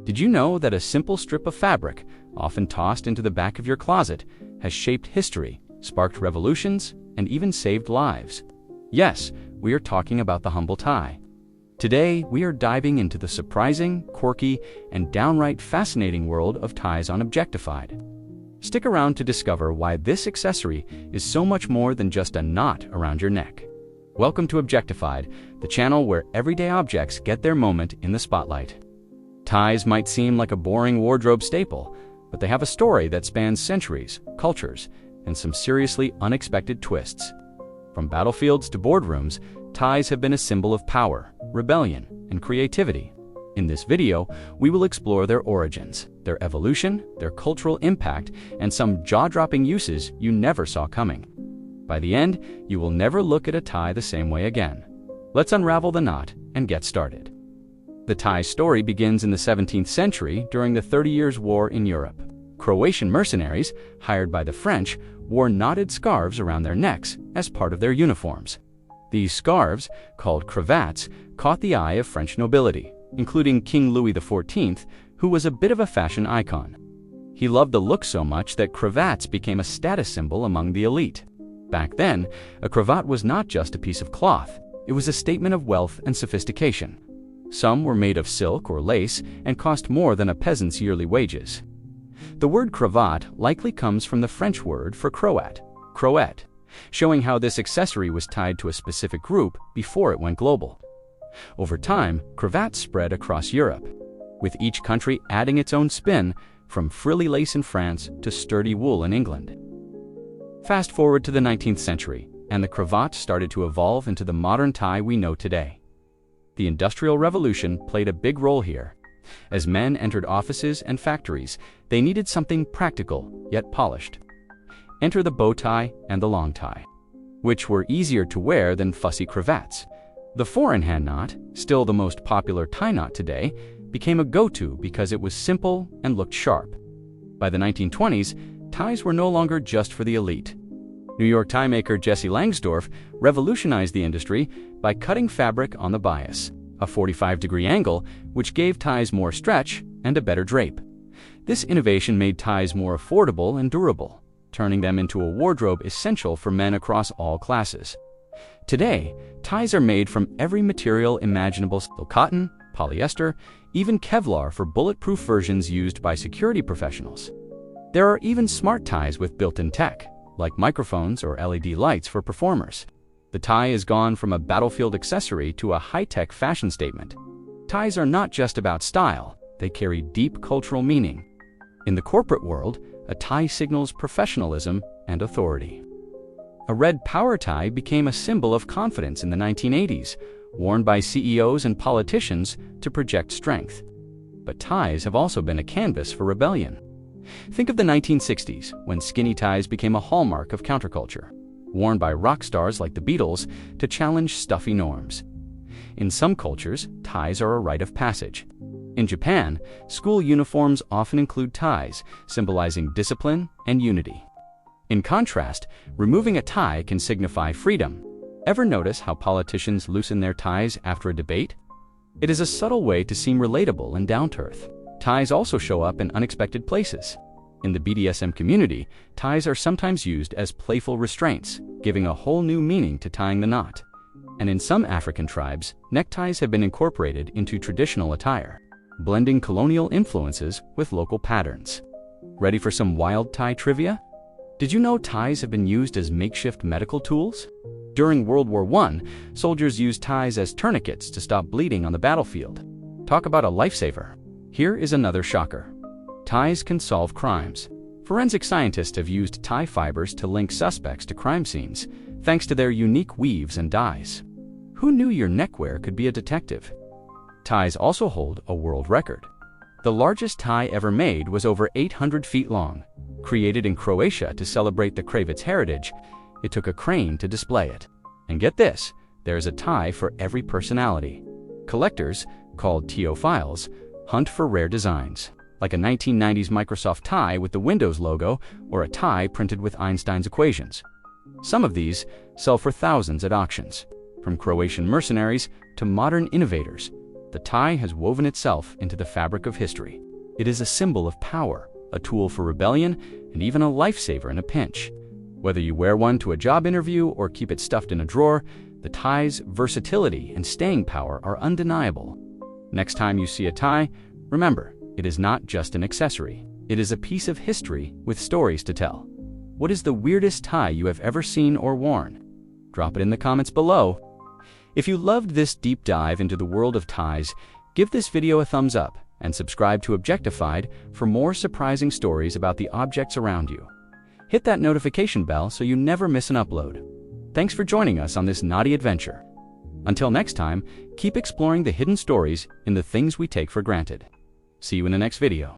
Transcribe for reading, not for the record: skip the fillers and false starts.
Did you know that a simple strip of fabric, often tossed into the back of your closet, has shaped history, sparked revolutions, and even saved lives? Yes, we are talking about the humble tie. Today, we are diving into the surprising, quirky, and downright fascinating world of ties on Objectified. Stick around to discover why this accessory is so much more than just a knot around your neck. Welcome to Objectified, the channel where everyday objects get their moment in the spotlight. Ties might seem like a boring wardrobe staple, but they have a story that spans centuries, cultures, and some seriously unexpected twists. From battlefields to boardrooms, ties have been a symbol of power, rebellion, and creativity. In this video, we will explore their origins, their evolution, their cultural impact, and some jaw-dropping uses you never saw coming. By the end, you will never look at a tie the same way again. Let's unravel the knot and get started. The tie story begins in the 17th century during the 30 Years' War in Europe. Croatian mercenaries, hired by the French, wore knotted scarves around their necks as part of their uniforms. These scarves, called cravats, caught the eye of French nobility, including King Louis XIV, who was a bit of a fashion icon. He loved the look so much that cravats became a status symbol among the elite. Back then, a cravat was not just a piece of cloth, it was a statement of wealth and sophistication. Some were made of silk or lace and cost more than a peasant's yearly wages. The word cravat likely comes from the French word for Croat, croette, showing how this accessory was tied to a specific group before it went global. Over time, cravats spread across Europe, with each country adding its own spin, from frilly lace in France to sturdy wool in England. Fast forward to the 19th century, and the cravat started to evolve into the modern tie we know today. The Industrial Revolution played a big role here. As men entered offices and factories, they needed something practical, yet polished. Enter the bow tie and the long tie, which were easier to wear than fussy cravats. The four-in-hand knot, still the most popular tie knot today, became a go-to because it was simple and looked sharp. By the 1920s, ties were no longer just for the elite. New York tie maker Jesse Langsdorff revolutionized the industry by cutting fabric on the bias, a 45-degree angle, which gave ties more stretch and a better drape. This innovation made ties more affordable and durable, turning them into a wardrobe essential for men across all classes. Today, ties are made from every material imaginable: cotton, polyester, even Kevlar for bulletproof versions used by security professionals. There are even smart ties with built-in tech, like microphones or LED lights for performers. The tie has gone from a battlefield accessory to a high-tech fashion statement. Ties are not just about style, they carry deep cultural meaning. In the corporate world, a tie signals professionalism and authority. A red power tie became a symbol of confidence in the 1980s, worn by CEOs and politicians to project strength. But ties have also been a canvas for rebellion. Think of the 1960s, when skinny ties became a hallmark of counterculture, worn by rock stars like the Beatles to challenge stuffy norms. In some cultures, ties are a rite of passage. In Japan, school uniforms often include ties, symbolizing discipline and unity. In contrast, removing a tie can signify freedom. Ever notice how politicians loosen their ties after a debate? It is a subtle way to seem relatable and down-to-earth. Ties also show up in unexpected places. In the BDSM community, ties are sometimes used as playful restraints, giving a whole new meaning to tying the knot. And in some African tribes, neckties have been incorporated into traditional attire, blending colonial influences with local patterns. Ready for some wild tie trivia? Did you know ties have been used as makeshift medical tools? During World War I, soldiers used ties as tourniquets to stop bleeding on the battlefield. Talk about a lifesaver. Here is another shocker. Ties can solve crimes. Forensic scientists have used tie fibers to link suspects to crime scenes, thanks to their unique weaves and dyes. Who knew your neckwear could be a detective? Ties also hold a world record. The largest tie ever made was over 800 feet long. Created in Croatia to celebrate the Kravitz heritage, it took a crane to display it. And get this, there's a tie for every personality. Collectors, called TOphiles, hunt for rare designs, like a 1990s Microsoft tie with the Windows logo or a tie printed with Einstein's equations. Some of these sell for thousands at auctions. From Croatian mercenaries to modern innovators, The tie has woven itself into the fabric of history. It is a symbol of power, a tool for rebellion, and even a lifesaver in a pinch. Whether you wear one to a job interview or keep it stuffed in a drawer, the tie's versatility and staying power are undeniable. Next time you see a tie, remember, it is not just an accessory. It is a piece of history with stories to tell. What is the weirdest tie you have ever seen or worn? Drop it in the comments below. If you loved this deep dive into the world of ties, give this video a thumbs up and subscribe to Objectified for more surprising stories about the objects around you. Hit that notification bell so you never miss an upload. Thanks for joining us on this naughty adventure. Until next time, keep exploring the hidden stories in the things we take for granted. See you in the next video.